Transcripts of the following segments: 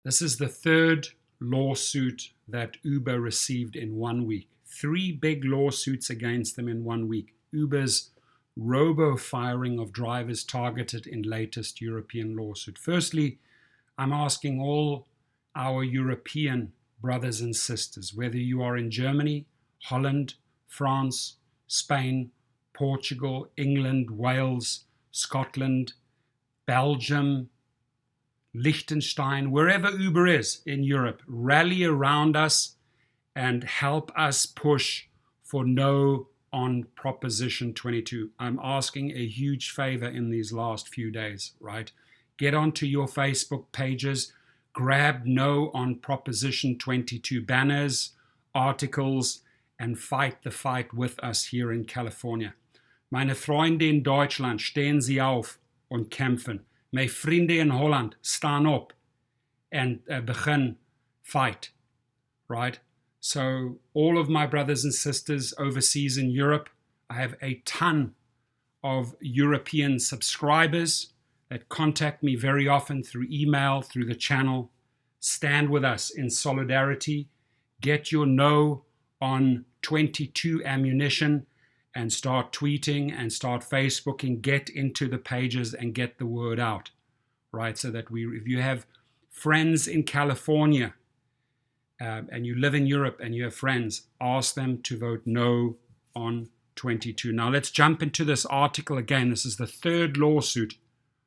This is the third lawsuit that Uber received in 1 week. 3 big lawsuits against them in 1 week. Uber's robo firing of drivers targeted in latest European lawsuit. Firstly, I'm asking all our European brothers and sisters, whether you are in Germany, Holland, France, Spain, Portugal, England, Wales, Scotland, Belgium, Liechtenstein, wherever Uber is in Europe, rally around us and help us push for no on Proposition 22. I'm asking a huge favor in these last few days, right? Get onto your Facebook pages, grab no on Proposition 22 banners, articles, and fight the fight with us here in California. Meine Freunde in Deutschland, stehen Sie auf und kämpfen. My vriende in Holland, staan op and begin fight, right? So all of my brothers and sisters overseas in Europe, I have a ton of European subscribers that contact me very often through email, through the channel. Stand with us in solidarity. Get your no on 22 ammunition and start tweeting and start Facebooking, get into the pages and get the word out, right? So that if you have friends in California and you live in Europe and you have friends, ask them to vote no on 22. Now let's jump into this article again. This is the third lawsuit,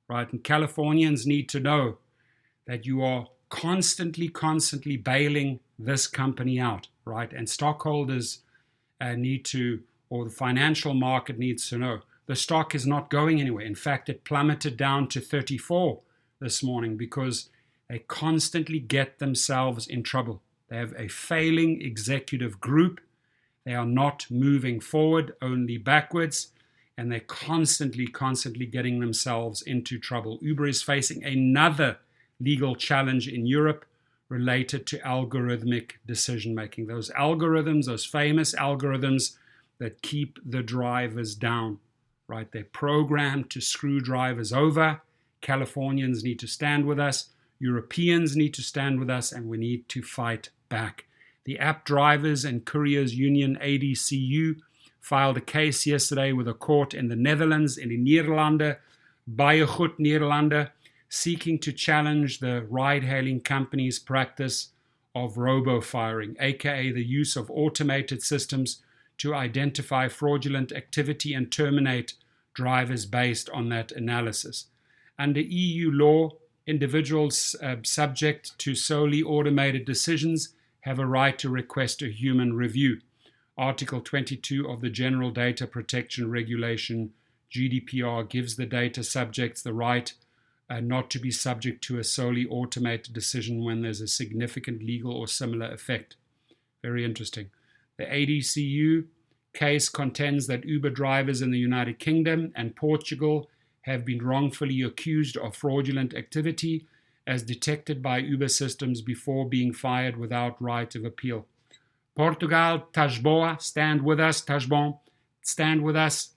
right? And Californians need to know that you are constantly bailing this company out, right? And stockholders need to, or the financial market needs to know, the stock is not going anywhere. In fact, it plummeted down to 34 this morning because they constantly get themselves in trouble. They have a failing executive group. They are not moving forward, only backwards, and they're constantly getting themselves into trouble. Uber is facing another legal challenge in Europe related to algorithmic decision making. Those algorithms, those famous algorithms that keep the drivers down, right? They're programmed to screw drivers over. Californians need to stand with us. Europeans need to stand with us, and we need to fight back. The App Drivers and Couriers Union, ADCU, filed a case yesterday with a court in the Netherlands, in Nederlanden, baie goed Nederlanden, seeking to challenge the ride-hailing company's practice of robo-firing, aka the use of automated systems to identify fraudulent activity and terminate drivers based on that analysis. Under EU law, individuals subject to solely automated decisions have a right to request a human review. Article 22 of the General Data Protection Regulation, GDPR, gives the data subjects the right not to be subject to a solely automated decision when there's a significant legal or similar effect. Very interesting. The ADCU case contends that Uber drivers in the United Kingdom and Portugal have been wrongfully accused of fraudulent activity as detected by Uber systems before being fired without right of appeal. Portugal, Lisboa, stand with us. Tasbon, stand with us.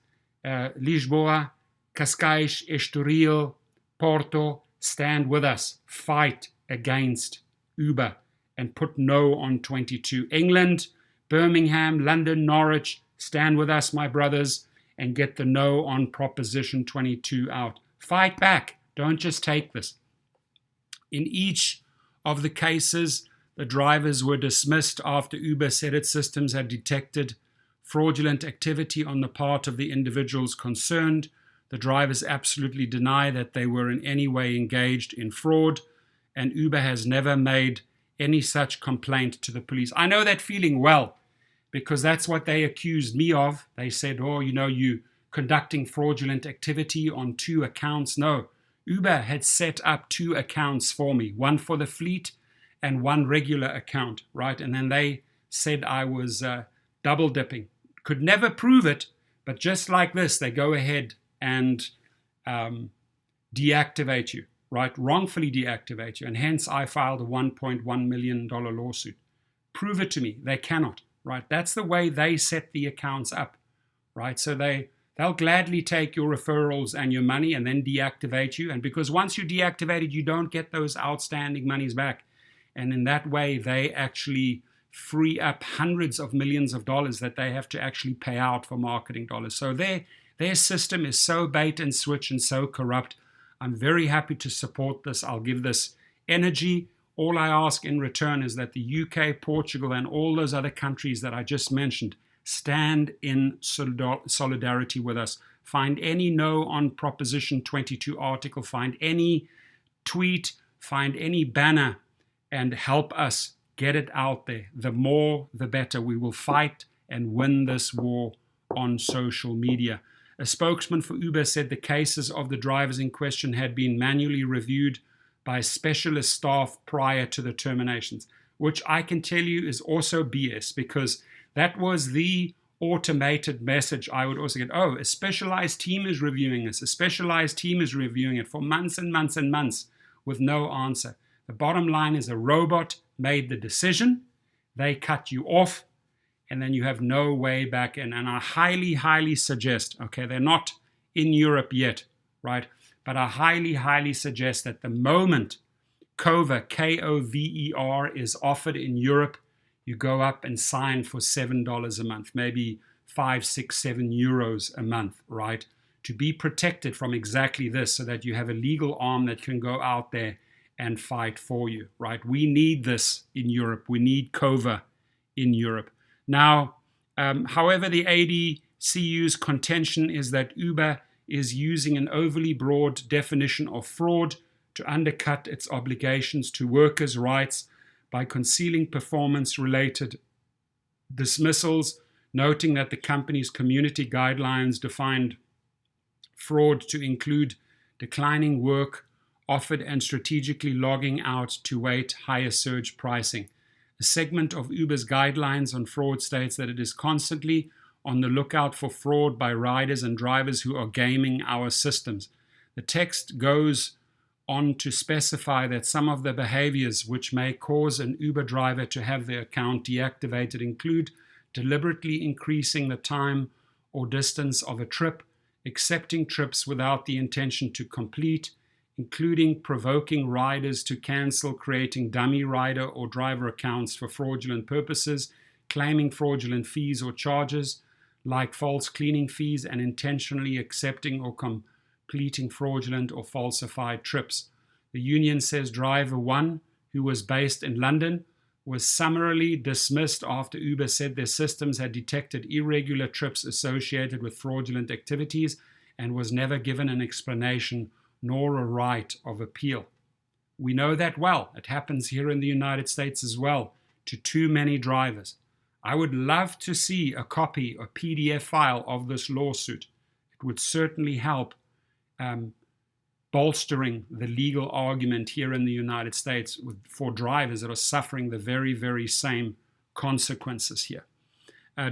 Lisboa, Cascais, Estoril, Porto, stand with us. Fight against Uber and put no on 22. England, Birmingham, London, Norwich, stand with us, my brothers, and get the no on Proposition 22 out. Fight back. Don't just take this. In each of the cases, the drivers were dismissed after Uber said its systems had detected fraudulent activity on the part of the individuals concerned. The drivers absolutely deny that they were in any way engaged in fraud, and Uber has never made any such complaint to the police. I know that feeling well, because that's what they accused me of. They said, oh, you conducting fraudulent activity on 2 accounts. No, Uber had set up 2 accounts for me, one for the fleet and one regular account, right? And then they said I was double dipping. Could never prove it, but just like this, they go ahead and deactivate you, right? Wrongfully deactivate you. And hence I filed a $1.1 million lawsuit. Prove it to me. They cannot, right? That's the way they set the accounts up, right? So they'll gladly take your referrals and your money and then deactivate you. And because once you're deactivated, you don't get those outstanding monies back. And in that way, they actually free up hundreds of millions of dollars that they have to actually pay out for marketing dollars. So their system is so bait and switch and so corrupt. I'm very happy to support this. I'll give this energy. All I ask in return is that the UK, Portugal, and all those other countries that I just mentioned stand in solidarity with us. Find any no on Proposition 22 article, find any tweet, find any banner, and help us get it out there. The more, the better. We will fight and win this war on social media. A spokesman for Uber said the cases of the drivers in question had been manually reviewed by specialist staff prior to the terminations, which I can tell you is also BS, because that was the automated message I would also get. Oh, a specialized team is reviewing this. A specialized team is reviewing it for months and months and months with no answer. The bottom line is a robot made the decision. They cut you off, and then you have no way back in. And I highly, highly suggest, okay, they're not in Europe yet, right? But I highly, highly suggest that the moment Cover, Kover, is offered in Europe, you go up and sign for $7 a month, maybe 5, 6, 7 euros a month, right? To be protected from exactly this, so that you have a legal arm that can go out there and fight for you, right? We need this in Europe. We need Cover in Europe. Now, however, the ADCU's contention is that Uber is using an overly broad definition of fraud to undercut its obligations to workers' rights by concealing performance-related dismissals, noting that the company's community guidelines defined fraud to include declining work offered and strategically logging out to wait higher surge pricing. A segment of Uber's guidelines on fraud states that it is constantly on the lookout for fraud by riders and drivers who are gaming our systems. The text goes on to specify that some of the behaviors which may cause an Uber driver to have their account deactivated include deliberately increasing the time or distance of a trip, accepting trips without the intention to complete, including provoking riders to cancel, creating dummy rider or driver accounts for fraudulent purposes, claiming fraudulent fees or charges like false cleaning fees, and intentionally accepting or completing fraudulent or falsified trips. The union says driver 1, who was based in London, was summarily dismissed after Uber said their systems had detected irregular trips associated with fraudulent activities and was never given an explanation nor a right of appeal. We know that well. It happens here in the United States as well to too many drivers. I would love to see a copy, a PDF file of this lawsuit. It would certainly help bolstering the legal argument here in the United States for drivers that are suffering the very, very same consequences here.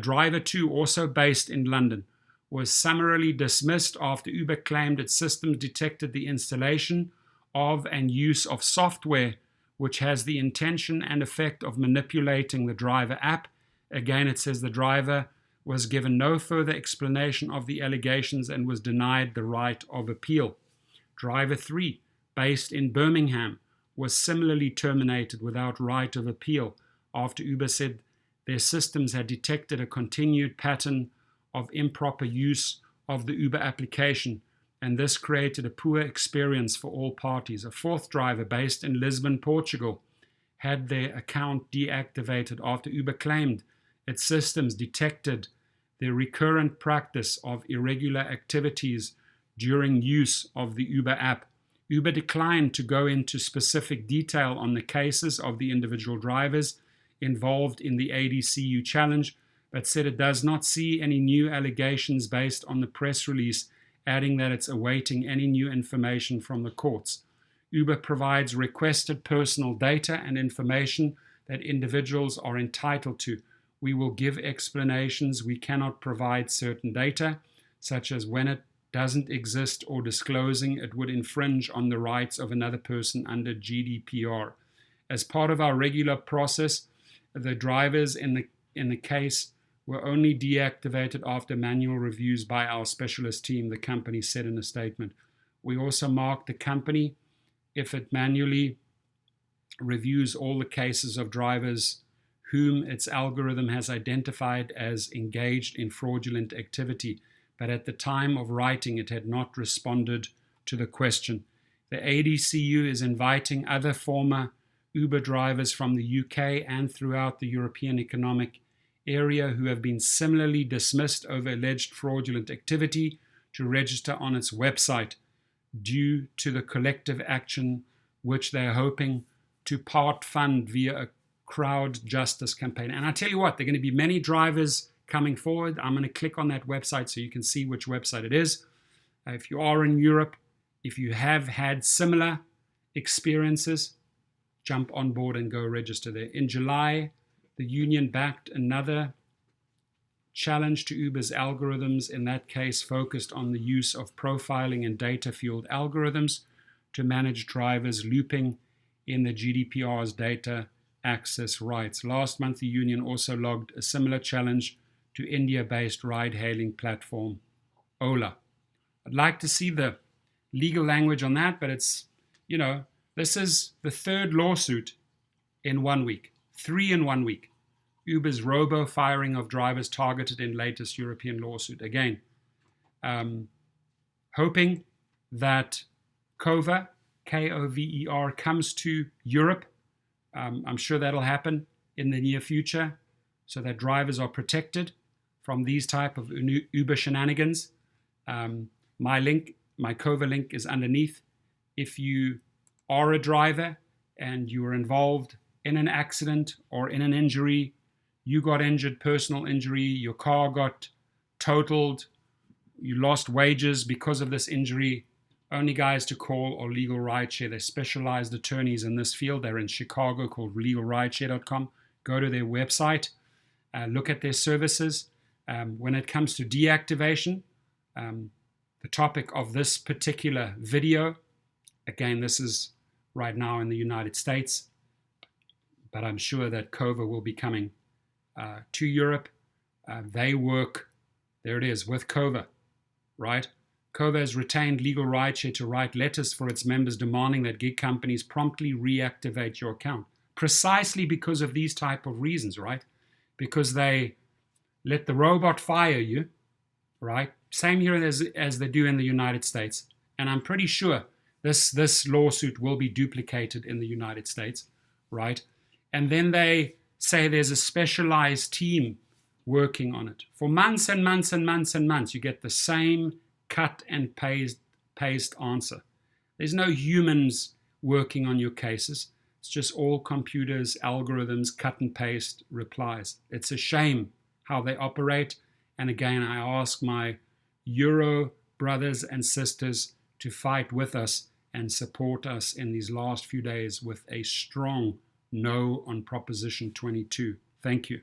Driver 2, also based in London, was summarily dismissed after Uber claimed its systems detected the installation of and use of software which has the intention and effect of manipulating the driver app. Again, it says the driver was given no further explanation of the allegations and was denied the right of appeal. Driver 3, based in Birmingham, was similarly terminated without right of appeal after Uber said their systems had detected a continued pattern of improper use of the Uber application, and this created a poor experience for all parties. A 4th driver based in Lisbon, Portugal, had their account deactivated after Uber claimed its systems detected the recurrent practice of irregular activities during use of the Uber app. Uber declined to go into specific detail on the cases of the individual drivers involved in the ADCU challenge, but said it does not see any new allegations based on the press release, adding that it's awaiting any new information from the courts. Uber provides requested personal data and information that individuals are entitled to. We will give explanations. We cannot provide certain data, such as when it doesn't exist or disclosing it would infringe on the rights of another person under GDPR. As part of our regular process, the drivers in the case were only deactivated after manual reviews by our specialist team, the company said in a statement. We also marked the company if it manually reviews all the cases of drivers whom its algorithm has identified as engaged in fraudulent activity, but at the time of writing it had not responded to the question. The ADCU is inviting other former Uber drivers from the UK and throughout the European Economic Area who have been similarly dismissed over alleged fraudulent activity to register on its website due to the collective action which they are hoping to part fund via a crowd justice campaign. And I tell you what, there are going to be many drivers coming forward. I'm going to click on that website so you can see which website it is. If you are in Europe, if you have had similar experiences, jump on board and go register there. In July, the union backed another challenge to Uber's algorithms, in that case focused on the use of profiling and data-fueled algorithms to manage drivers looping in the GDPR's data access rights. Last month, the union also logged a similar challenge to India-based ride-hailing platform Ola. I'd like to see the legal language on that, but it's, this is the third lawsuit in 1 week, 3 in 1 week. Uber's robo firing of drivers targeted in latest European lawsuit. Again, hoping that COVER, K-O-V-E-R, comes to Europe. I'm sure that'll happen in the near future so that drivers are protected from these type of Uber shenanigans. My COVER link is underneath. If you are a driver and you were involved in an accident or in an injury, you got injured, personal injury, your car got totaled, you lost wages because of this injury, only guys to call are Legal Rideshare. They're specialized attorneys in this field. They're in Chicago, called legalrideshare.com. Go to their website, look at their services. When it comes to deactivation, the topic of this particular video, again, this is right now in the United States, but I'm sure that COVER will be coming to Europe. They work, there it is, with COVER, right? COVER has retained Legal Rideshare to write letters for its members demanding that gig companies promptly reactivate your account. Precisely because of these type of reasons, right? Because they let the robot fire you, right? Same here as they do in the United States. And I'm pretty sure this lawsuit will be duplicated in the United States, right? And then they say there's a specialized team working on it. For months and months and months and months, you get the same cut and paste answer. There's no humans working on your cases. It's just all computers, algorithms, cut and paste replies. It's a shame how they operate. And again, I ask my Euro brothers and sisters to fight with us and support us in these last few days with a strong no on Proposition 22. Thank you.